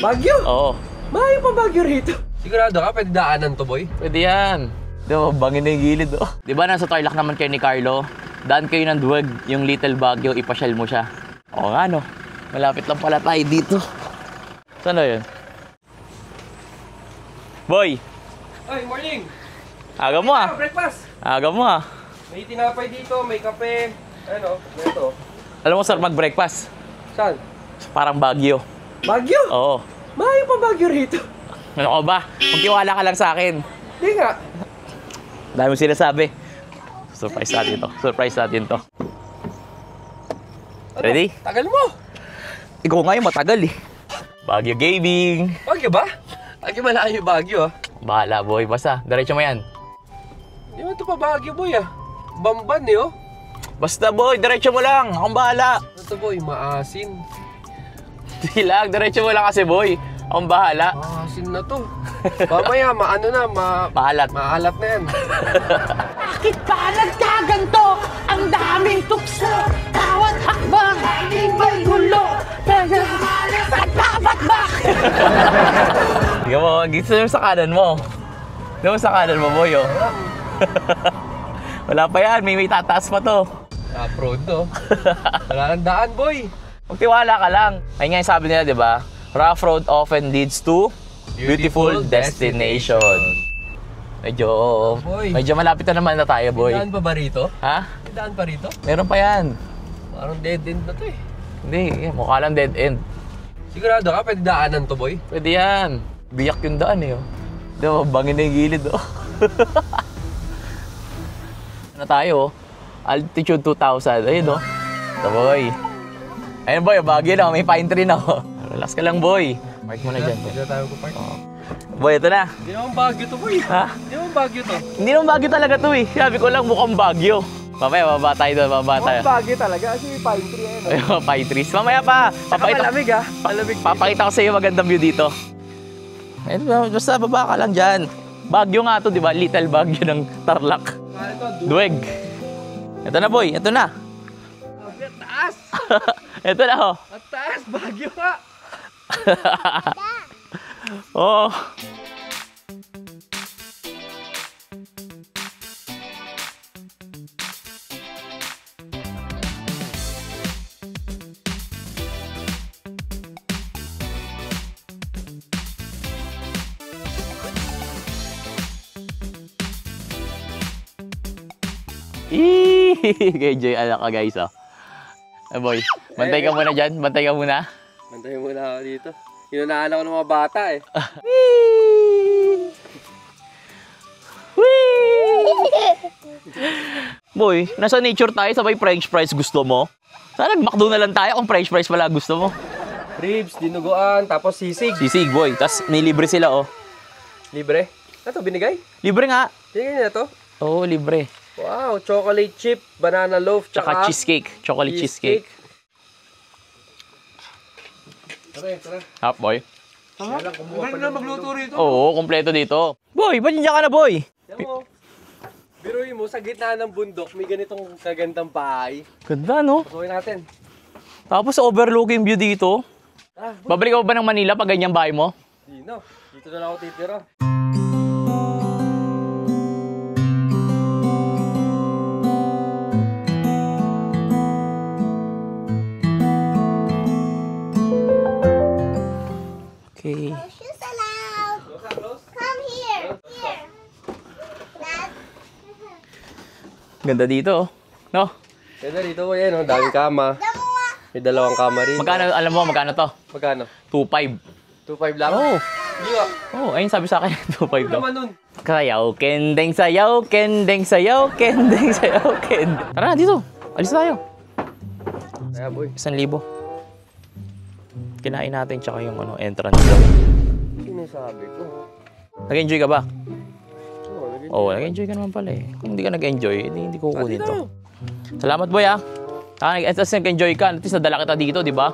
Baguio? Oo. Malayo pa Baguio rito. Sigurado ka, pwede daanan to, boy? Pwede yan. Di ba, bangin na yung gilid, oh. Di ba nasa Tarlac naman kayo ni Carlo? Daan kayo ng Duwag, yung Little Baguio, ipasyal mo siya. Oo nga, no? Malapit lang pala tayo dito. Saan na yun? Boy! Ay, morning! Aga mo, ah. Breakfast! Aga mo, ah. May tinapay dito, may kape. Ano, ito. Alam mo, sir, mag-breakfast. Saan? Parang Baguio. Baguio? Oo. Malayo pa Baguio rito. Ano ka ba? Magtiwala ka lang sa akin. Hindi nga. Dahil mo sinasabi. Surprise natin to. Surprise natin to. Ano? Ready? Tagal mo. Ikaw ngayon matagal eh. Baguio Gaming. Baguio ba? Baguio malayo Baguio, ah. Bahala, boy. Basta, diretso mo yan. Di ba ito pa Baguio, boy, ah? Bamban, eh, oh. Basta, boy. Diretso mo lang. Akong bahala. Ito, boy, maasin. Di lang. Diretso mo lang kasi, boy. Akong bahala. Maasin na to. Mamaya, Maalat. maalat na yan. Bakit ba nagkaganto? Ang daming tukso. Bawat hakbang ay may gulo. Ba't? Tingnan mo. Gusto mo sa kanan mo. Tingnan mo sa kanan mo, boy, oh. Wala pa yan. May tataas pa to. Off-road to. Wala nang daan, boy. Magtiwala ka lang. Ayun nga yung sabi nila, di ba? Rough road often leads to beautiful destination. Medyo malapit na naman na tayo, boy. May daan pa ba rito? Ha? May daan pa rito? Meron pa yan. Parang dead end na to, eh. Hindi, mukha lang dead end. Sigurado ka, pwede daanan to, boy? Pwede yan. Biyak yung daan, eh. Oh. Di ba, bangin na yung gilid, oh. Ano tayo, oh? Altitude 2,000. Ayun, oh. Ito, boy. Ayun, boy, Baguio na. May pine tree na, oh. Relax ka lang, boy. Park mo na dyan, boy. Dito tayo ko park. Oh. Boy, ito na. Hindi naman Baguio to, boy. Ha? Hindi naman Baguio to. Hindi naman Baguio talaga to, eh. Sabi ko lang, mukhang Baguio. Mamaya, bababa tayo doon, bababa tayo. Baguio talaga kasi may pine tree, eh. Ayun, pine trees. Mamaya pa. Malamig, ah. Malamig. Papakita ko sa iyo magandang view dito. Ayun, basta baba ka lang dyan. Baguio nga to, di ba? Little Baguio ng Tarlac. Duweg. Ito na, boy. Ito na. Ang taas! Ito na, oh. Ang taas! Baguio ka! Oo. Enjoy anak ka, guys, oh. Boy, bantay ka muna dyan. Bantay ka muna. Bantay muna ako dito. Inunahan ako ng mga bata, eh. Boy, nasa nature tayo, sabay French fries gusto mo? Sana nag-McDo na lang tayo kung French fries pala gusto mo. Ribs, dinuguan, tapos sisig. Sisig, boy. Tapos may libre sila, oh. Libre? Ito, binigay? Libre nga. Binigay na to? Oo, libre. Wow, chocolate chip, banana loaf, Tsaka cheesecake. Chocolate cheesecake. Tara. Hap, boy. Kumuha pa na magluto rito. Oo, kompleto dito. Boy, ba't nandiyan ka na, boy? Yan mo. Biruin mo, sa gitna ng bundok, may ganitong kagandang bahay. Ganda, no? Pasukin natin. Tapos overlooking view dito. Ah, Babalik ka ba ng Manila pag ganyan bahay mo? Dino, dito na lang ako titira. Okay. Shoes allowed. Come here. Dad. Ganda dito, oh. No? Ganda dito ko yan, daming kama. May dalawang kama rin. Magkano, alam mo, magkano to? Magkano? 2.5. 2.5 lang? Oo. Hindi nga. Oh, ayun sabi sa akin, 2.5 Ano daw. naman nun? Sayaw, kendeng, sayaw, kendeng, sayaw, kendeng, sayaw, kendeng. Tara na, dito. Alis tayo. Kaya boy. 1,000. Kinain natin tsaka yung ano, entrance daw. Sinasabi ko. Nag-enjoy ka ba? Oo, Oo, nag-enjoy ka naman pala eh. Kung hindi ka nag-enjoy, hindi ko kukunin to. Dito. Salamat, boy, ah. Tapos nag-enjoy ka. At least nadala kita dito, di ba?